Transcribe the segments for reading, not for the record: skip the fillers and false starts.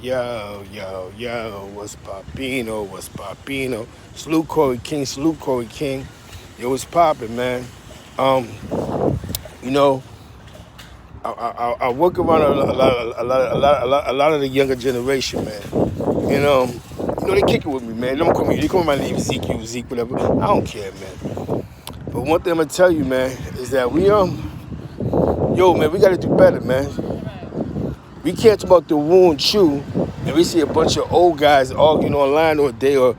What's Papino? What's Papino? Salute Corey King, salute Corey King. Yo, what's poppin', man? Um, you know, I work around a lot of the younger generation, man. And they kick it with me, man. Don't call me. They call my name Zeke, whatever. I don't care, man. But one thing I'm gonna tell you, man, is that man, we gotta do better, man. We can't talk about the Woo and Chew, and we see a bunch of old guys arguing online all day, or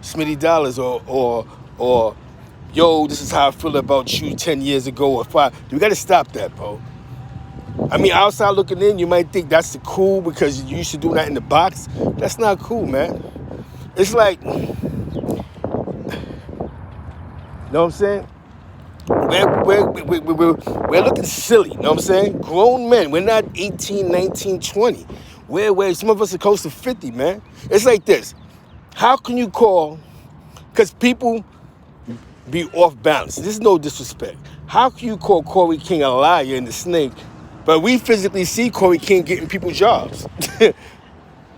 Smitty Dollars, or yo, this is how I feel about you 10 years ago or 5. We got to stop that, bro. I mean, outside looking in, you might think that's the cool because you used to do that in the box. That's not cool, man. It's like, you know what I'm saying? We're looking silly, you know what I'm saying? Grown men, we're not 18, 19, 20. Where some of us are close to 50, man. It's like this. How can you call, because people be off balance. This is no disrespect. How can you call Corey King a liar and a snake, but we physically see Corey King getting people jobs?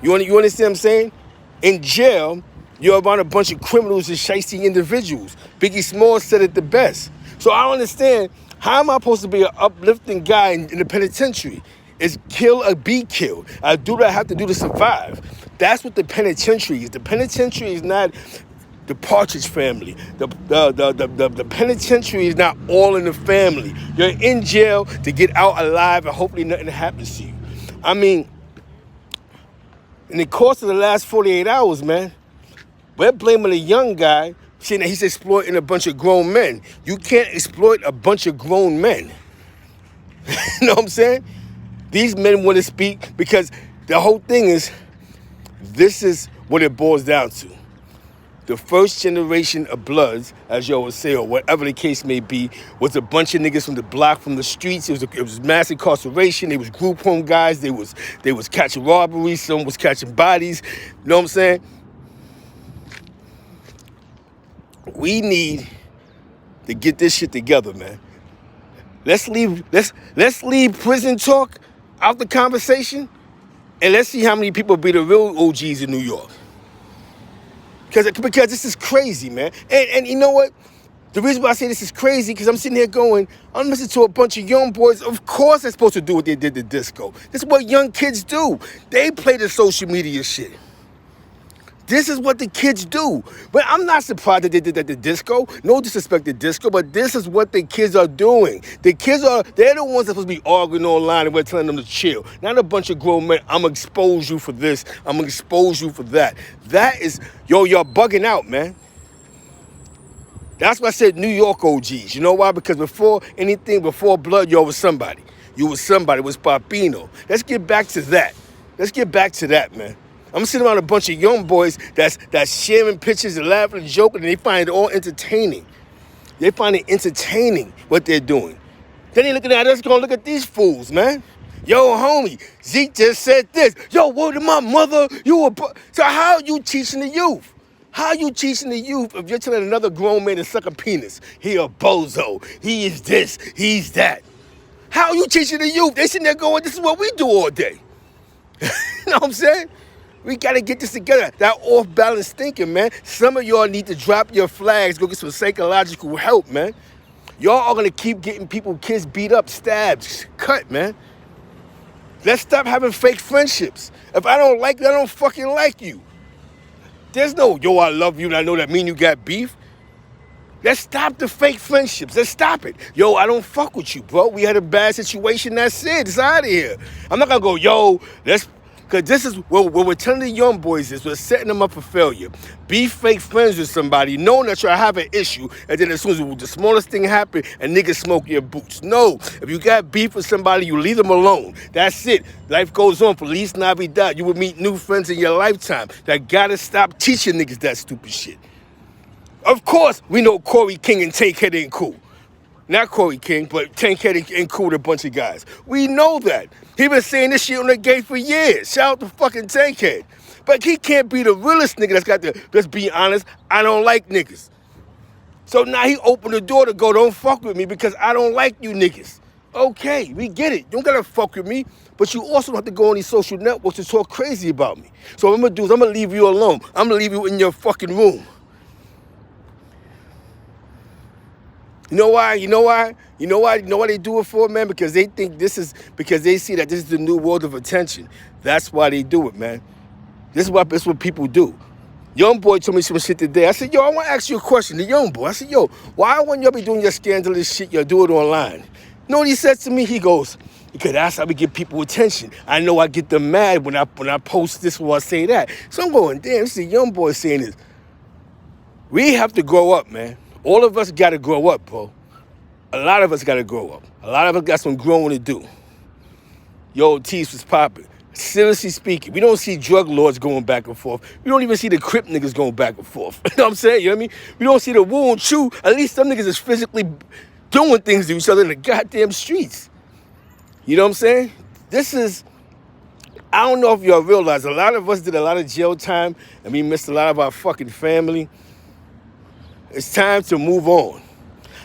You understand what I'm saying? In jail, you're around a bunch of criminals and shiesty individuals. Biggie Smalls said it the best. So I don't understand, how am I supposed to be an uplifting guy in the penitentiary? It's kill or be killed. I do what I have to do to survive. That's what the penitentiary is. The penitentiary is not the Partridge Family. The penitentiary is not all in the family. You're in jail to get out alive and hopefully nothing happens to you. I mean, in the course of the last 48 hours, man, we're blaming a young guy saying that he's exploiting a bunch of grown men. You can't exploit a bunch of grown men. You know what I'm saying? These men want to speak because the whole thing is, this is what it boils down to. The first generation of Bloods, as y'all would say, or whatever the case may be, was a bunch of niggas from the block, from the streets. It was mass incarceration. It was group home guys. They was catching robberies. Some was catching bodies. You know what I'm saying? We need to get this shit together, man. Let's leave prison talk out the conversation, and let's see how many people be the real OGs in New York. Because this is crazy, man. And you know what? The reason why I say this is crazy, because I'm sitting here going, I'm listening to a bunch of young boys. Of course they're supposed to do what they did to disco. This is what young kids do. They play the social media shit. This is what the kids do. But I'm not surprised that they did that to disco. No disrespect to disco, but this is what the kids are doing. They're the ones that are supposed to be arguing online and we're telling them to chill. Not a bunch of grown men, I'm gonna expose you for this, I'm gonna expose you for that. That is, y'all bugging out, man. That's why I said New York OGs. You know why? Because before Blood, y'all was somebody. You was somebody, it was Papino. Let's get back to that, man. I'm sitting around a bunch of young boys that's sharing pictures and laughing and joking, and they find it all entertaining. They find it entertaining what they're doing. Then they looking at us going, look at these fools, man. Yo, homie, Zeke just said this. Yo, word to my mother, So how are you teaching the youth? How are you teaching the youth if you're telling another grown man to suck a penis? He a bozo. He is this. He's that. How are you teaching the youth? They sitting there going, this is what we do all day. You know what I'm saying? We got to get this together. That off-balance thinking, man. Some of y'all need to drop your flags, go get some psychological help, man. Y'all are going to keep getting kids beat up, stabbed, cut, man. Let's stop having fake friendships. If I don't like you, I don't fucking like you. There's no, yo, I love you, and I know that mean you got beef. Let's stop the fake friendships. Let's stop it. Yo, I don't fuck with you, bro. We had a bad situation. That's it. It's out of here. I'm not going to go, yo, because this is what we're telling the young boys is we're setting them up for failure. Be fake friends with somebody, knowing that you have an issue, and then as soon as the smallest thing happens, a nigga smoke your boots. No, if you got beef with somebody, you leave them alone. That's it. Life goes on. Feliz Navidad. You will meet new friends in your lifetime. That gotta stop teaching niggas that stupid shit. Of course, we know Corey King and Tankhead ain't cool. Not Corey King, but Tankhead ain't cool with a bunch of guys. We know that. He been saying this shit on the gate for years. Shout out to fucking Tankhead. But he can't be the realest nigga let's be honest, I don't like niggas. So now he opened the door to go, don't fuck with me because I don't like you niggas. Okay, we get it. You don't gotta fuck with me, but you also don't have to go on these social networks to talk crazy about me. So what I'm gonna do is I'm gonna leave you alone. I'm gonna leave you in your fucking room. You know why? You know why? You know why? You know why they do it for, man? Because they think because they see that this is the new world of attention. That's why they do it, man. This is what people do. Young boy told me some shit today. I said, yo, I want to ask you a question. The young boy. I said, yo, why when y'all be doing your scandalous shit, y'all do it online? You know what he said to me? He goes, because that's how we get people attention. I know I get them mad when I post this or I say that. So I'm going, damn, this is a young boy saying this. We have to grow up, man. All of us got to grow up, bro. A lot of us got to grow up. A lot of us got some growing to do. Yo, Tease was popping. Seriously speaking, we don't see drug lords going back and forth. We don't even see the Crip niggas going back and forth. You know what I'm saying? You know what I mean? We don't see the Woo and Chew. At least some niggas is physically doing things to each other in the goddamn streets. You know what I'm saying? I don't know if y'all realize, a lot of us did a lot of jail time and we missed a lot of our fucking family. It's time to move on.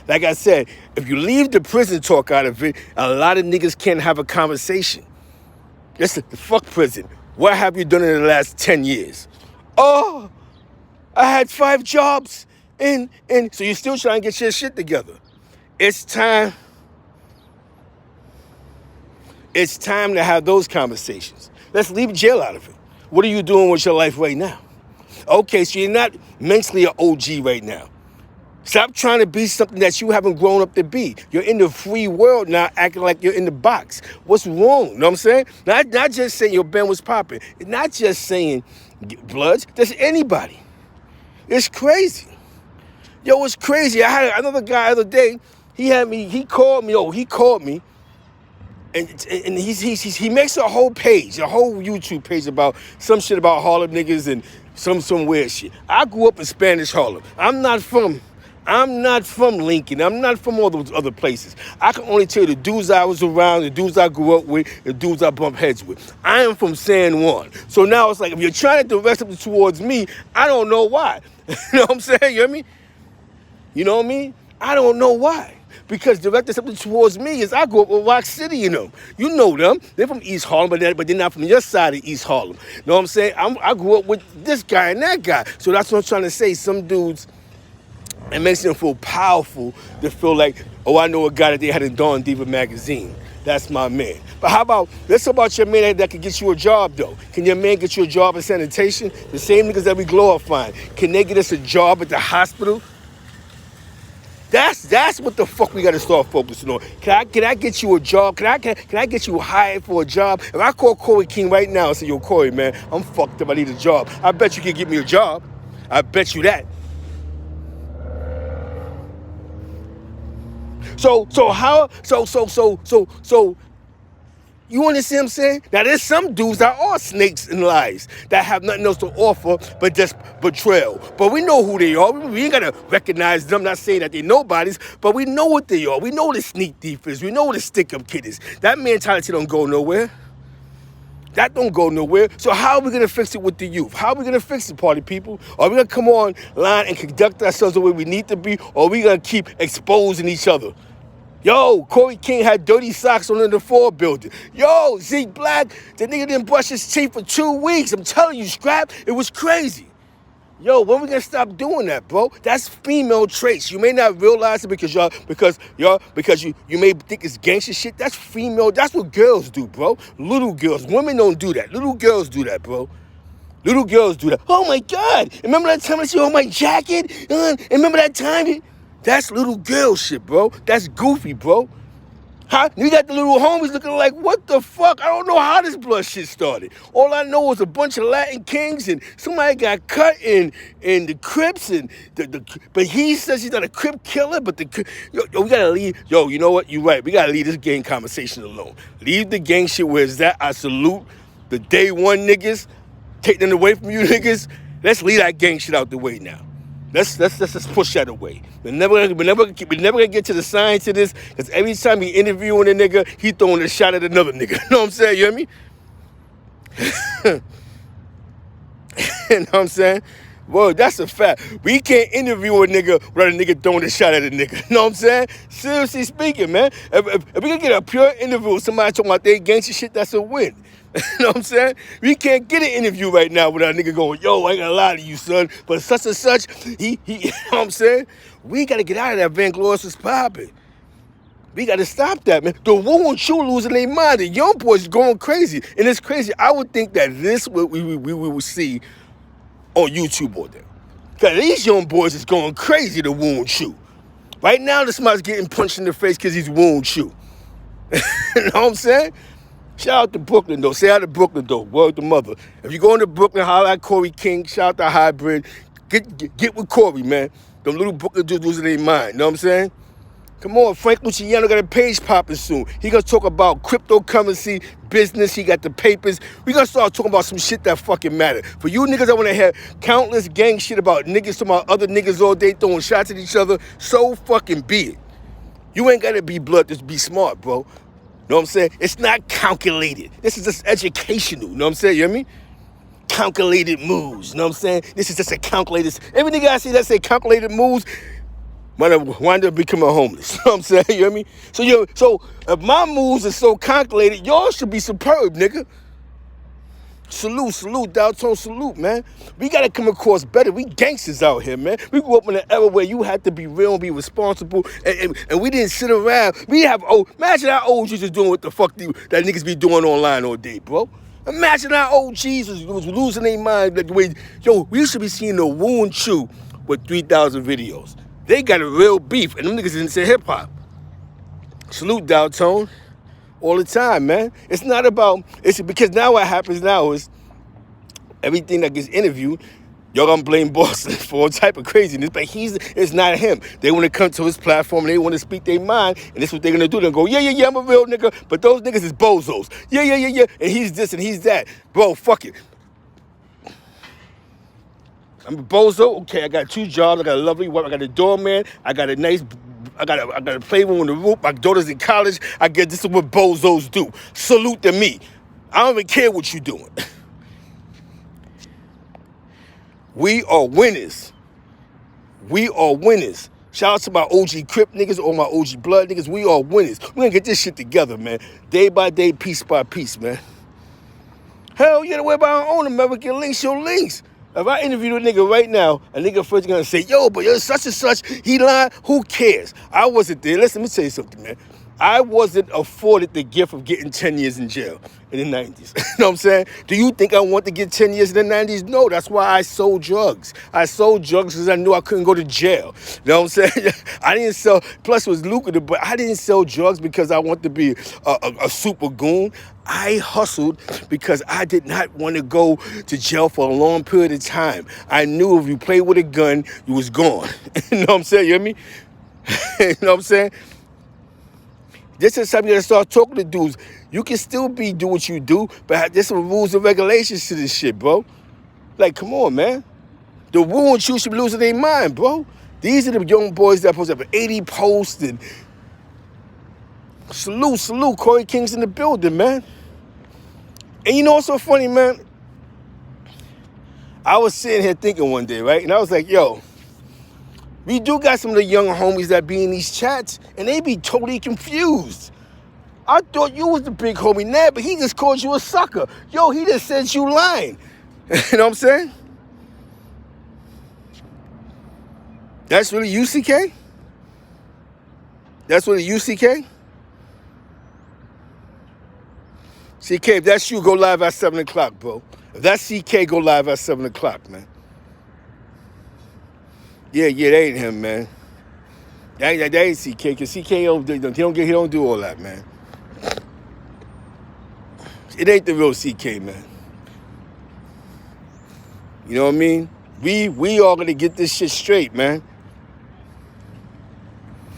Like I said, if you leave the prison talk out of it, a lot of niggas can't have a conversation. Listen, fuck prison. What have you done in the last 10 years? Oh, I had 5 jobs. And so you're still trying to get your shit together. It's time. It's time to have those conversations. Let's leave jail out of it. What are you doing with your life right now? Okay, so you're not mentally an OG right now. Stop trying to be something that you haven't grown up to be. You're in the free world now, acting like you're in the box. What's wrong? You know what I'm saying? Not just saying your Ben was popping. Not just saying Bloods. Just anybody. It's crazy. Yo, it's crazy. I had another guy the other day. He called me. And he makes a whole page, a whole YouTube page about some shit about Harlem niggas and some weird shit. I grew up in Spanish Harlem. I'm not from Lincoln. I'm not from all those other places. I can only tell you the dudes I was around, the dudes I grew up with, the dudes I bumped heads with. I am from San Juan. So now it's like, if you're trying to direct something towards me, I don't know why. You know what I'm saying? You hear me? You know what I mean? I don't know why. Because directing something towards me is I grew up with Rock City, you know. You know them. They're from East Harlem, but they're not from your side of East Harlem. You know what I'm saying? I grew up with this guy and that guy. So that's what I'm trying to say. Some dudes, it makes them feel powerful to feel like, oh, I know a guy that they had in Dawn Diva magazine. That's my man. But let's talk about your man that can get you a job, though. Can your man get you a job in sanitation? The same niggas that we glorifying. Can they get us a job at the hospital? That's what the fuck we gotta start focusing on. Can I get you a job? Can I get you hired for a job? If I call Corey King right now and say, yo, Corey, man, I'm fucked up, I need a job. I bet you can get me a job. I bet you that. So you understand what I'm saying? Now, there's some dudes that are snakes and lies that have nothing else to offer but just betrayal. But we know who they are. We ain't got to recognize them. Not saying that they're nobodies, but we know what they are. We know the sneak thief is. We know the stick-up kid is. That mentality don't go nowhere. That don't go nowhere. So how are we going to fix it with the youth? How are we going to fix it, party people? Are we going to come online and conduct ourselves the way we need to be? Or are we going to keep exposing each other? Yo, Corey King had dirty socks on in the 4 building. Yo, Zeke Black, the nigga didn't brush his teeth for 2 weeks. I'm telling you, Scrap, it was crazy. Yo, when we gonna stop doing that, bro? That's female traits. You may not realize it because you may think it's gangster shit. That's female. That's what girls do, bro. Little girls. Women don't do that. Little girls do that, bro. Little girls do that. Oh my God! Remember that time I saw my jacket? Remember that time? That's little girl shit, bro. That's goofy, bro. Huh? You got the little homies looking like, what the fuck? I don't know how this blood shit started. All I know is a bunch of Latin kings and somebody got cut in the Crips and but he says he's not a Crip killer, but we gotta leave. Yo, you know what? You're right. We gotta leave this gang conversation alone. Leave the gang shit where it's that. I salute the day one niggas. Take them away from you niggas. Let's leave that gang shit out the way now. Let's push that away. We're never gonna get to the science of this, because every time he interviewing a nigga, he throwing a shot at another nigga. You know what I'm saying? You hear me? You know what I'm saying? Word, that's a fact. We can't interview a nigga without a nigga throwing a shot at a nigga. You know what I'm saying? Seriously speaking, man. If we can get a pure interview with somebody talking about their gangster shit, that's a win. You know what I'm saying? We can't get an interview right now without a nigga going, yo, I ain't gonna lie to you, son, but such and such, he you know what I'm saying? We gotta get out of that vainglorious was popping. We gotta stop that, man. The Wu and Chu losing their mind. The young boys going crazy. And it's crazy. I would think that this what we would see on YouTube all day. Cause these young boys is going crazy, the Wu and Chu. Right now, this man's getting punched in the face because he's Wu and Chu. You know what I'm saying? Shout out to Brooklyn, though. Say out to Brooklyn, though. Word to mother. If you go into Brooklyn, holler at Corey King. Shout out to Hybrid. Get with Corey, man. Them little Brooklyn dudes losing their mind. You know what I'm saying? Come on, Frank Luciano got a page popping soon. He gonna talk about cryptocurrency, business. He got the papers. We gonna start talking about some shit that fucking matter. For you niggas that wanna have countless gang shit about niggas talking about other niggas all day throwing shots at each other, so fucking be it. You ain't gotta be blood, just be smart, bro. You know what I'm saying? It's not calculated. This is just educational. You know what I'm saying? You hear me? Calculated moves. You know what I'm saying? This is just a calculated. Every nigga I see that say calculated moves might wind up becoming homeless. You know what I'm saying? You hear me? So if my moves are so calculated, y'all should be superb, nigga. Salute, downtown salute, man. We gotta come across better. We gangsters out here, man. We grew up in an era where you had to be real and be responsible, and we didn't sit around. Imagine how OGs is doing what the fuck that niggas be doing online all day, bro. Imagine how OGs was losing their mind like the way, we should be seeing the Wu and Chu with 3,000 videos. They got a real beef, and them niggas didn't say hip-hop. Salute downtown all the time, man. It's not about, it's because now what happens now is everything that gets interviewed, y'all gonna blame Boston for all type of craziness, but it's not him. They want to come to his platform, and they want to speak their mind, and this is what they're gonna do. They're gonna go, yeah, I'm a real nigga, but those niggas is bozos. Yeah, and he's this and he's that. Bro, fuck it. I'm a bozo. Okay, I got 2 jobs. I got a lovely wife. I got a doorman. I got a playroom on the roof. My daughter's in college. This is what bozos do. Salute to me. I don't even care what you're doing. We are winners. We are winners. Shout out to my OG Crip niggas, all my OG Blood niggas. We are winners. We're gonna get this shit together, man. Day by day, piece by piece, man. Hell yeah, the way by our own American links, your links. If I interview a nigga right now, a nigga first gonna say, yo, but you're such and such, he lied, who cares? I wasn't there. Listen, let me tell you something, man. I wasn't afforded the gift of getting 10 years in jail in the 90s. You know what I'm saying? Do you think I want to get 10 years in the 90s? No, that's why I sold drugs. I sold drugs because I knew I couldn't go to jail. You know what I'm saying? I didn't sell, plus it was lucrative, but I didn't sell drugs because I wanted to be a super goon. I hustled because I did not want to go to jail for a long period of time. I knew if you played with a gun, you was gone. You know what I'm saying? You hear me? You know what I'm saying? This is something you gotta start talking to dudes. You can still do what you do, but there's some rules and regulations to this shit, bro. Like, come on, man. The Wu and Chu should be losing their mind, bro. These are the young boys that post up 80 posts and salute. Corey King's in the building, man. And you know what's so funny, man? I was sitting here thinking one day, right? And I was like, yo, we do got some of the young homies that be in these chats, and they be totally confused. I thought you was the big homie now, but he just called you a sucker. Yo, he just said you lying. You know what I'm saying? That's really you, CK? That's really you, CK? CK, if that's you, go live at 7 o'clock, bro. If that's CK, go live at 7 o'clock, man. Yeah, that ain't him, man. That ain't CK, because CK he don't do all that, man. It ain't the real CK, man. You know what I mean? We all gonna get this shit straight, man.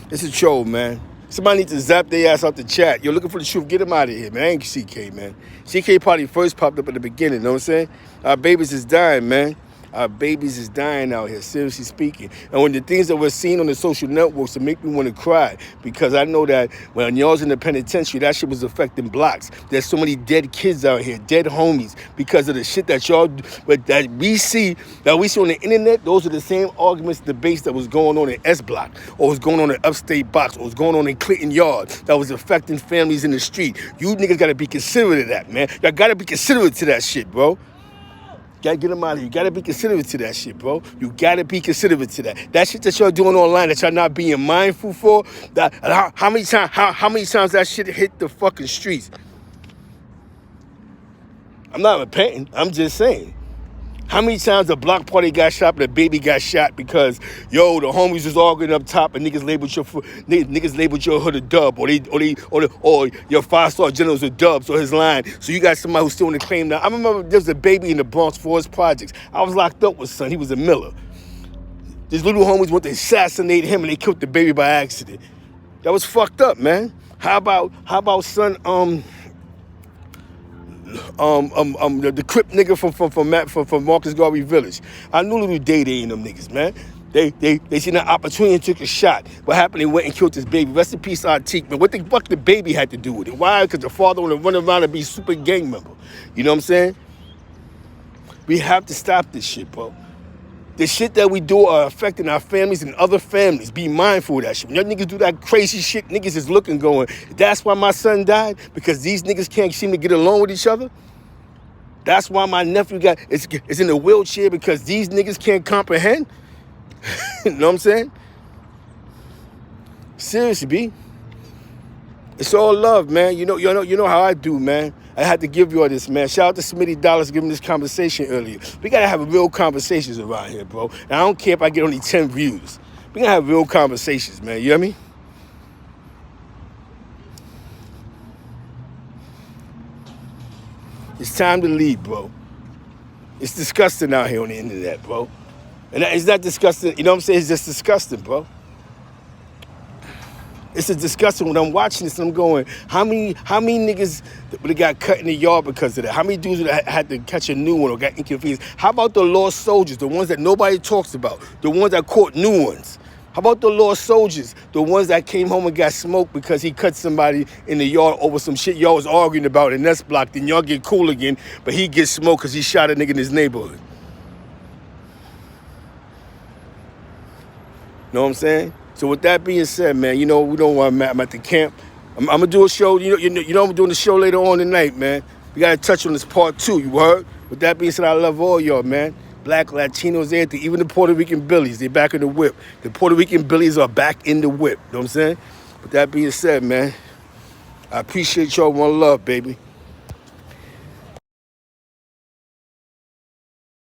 It's a troll, man. Somebody needs to zap their ass out the chat. You're looking for the truth. Get him out of here, man. I ain't CK, man. CK probably first popped up at the beginning, you know what I'm saying? Our babies is dying, man. Our babies is dying out here, seriously speaking. And when the things that we're seeing on the social networks, it make me want to cry, because I know that when y'all's in the penitentiary, that shit was affecting blocks. There's so many dead kids out here, dead homies, because of the shit that y'all, that we see on the internet. Those are the same arguments, debates that was going on in S Block, or was going on in Upstate Box, or was going on in Clinton Yard, that was affecting families in the street. You niggas gotta be considerate of that, man. Y'all gotta be considerate to that shit, bro. Gotta get them out of here. You gotta be considerate to that shit, bro. You gotta be considerate to that. That shit that y'all doing online that y'all not being mindful for. That how many times that shit hit the fucking streets? I'm not repenting. I'm just saying. How many times a block party got shot, but a baby got shot because the homies was arguing up top and niggas labeled your hood a dub, or your 5-star generals a dub, so his line. So you got somebody who's still in the claim now. I remember there was a baby in the Bronx Forest Projects. I was locked up with son. He was a Miller. These little homies went to assassinate him and they killed the baby by accident. That was fucked up, man. How about son? The Crip nigga from Marcus Garvey Village. I knew little Day and them niggas, man. They seen an opportunity and took a shot. What happened? They went and killed his baby. Rest in peace, Atik, man. What the fuck the baby had to do with it? Why? Because the father wanted to run around and be super gang member. You know what I'm saying? We have to stop this shit, bro. The shit that we do are affecting our families and other families. Be mindful of that shit. When y'all niggas do that crazy shit, niggas is looking going, that's why my son died? Because these niggas can't seem to get along with each other? That's why my nephew is in a wheelchair, because these niggas can't comprehend? You know what I'm saying? Seriously, B. It's all love, man. You know how I do, man. I had to give you all this, man. Shout out to Smitty Dollars giving this conversation earlier. We gotta have real conversations around here, bro. And I don't care if I get only 10 views. We gotta have real conversations, man. You hear me? It's time to leave, bro. It's disgusting out here on the internet, bro. And it's not disgusting, you know what I'm saying? It's just disgusting, bro. It's a disgusting when I'm watching this and I'm going, how many niggas would have got cut in the yard because of that? How many dudes would have had to catch a new one or got inconvenienced? How about the lost soldiers, the ones that nobody talks about, the ones that caught new ones? How about the lost soldiers, the ones that came home and got smoked because he cut somebody in the yard over some shit y'all was arguing about in S Block, then y'all get cool again, but he gets smoked because he shot a nigga in his neighborhood? Know what I'm saying? So with that being said, man, we don't want I'm at the camp. I'm gonna do a show. I'm doing the show later on tonight, man. We gotta touch on this part 2. You heard? With that being said, I love all y'all, man. Black, Latinos, everything. Even the Puerto Rican Billies, they back in the whip. The Puerto Rican Billies are back in the whip. You know what I'm saying? With that being said, man, I appreciate y'all. One love, baby.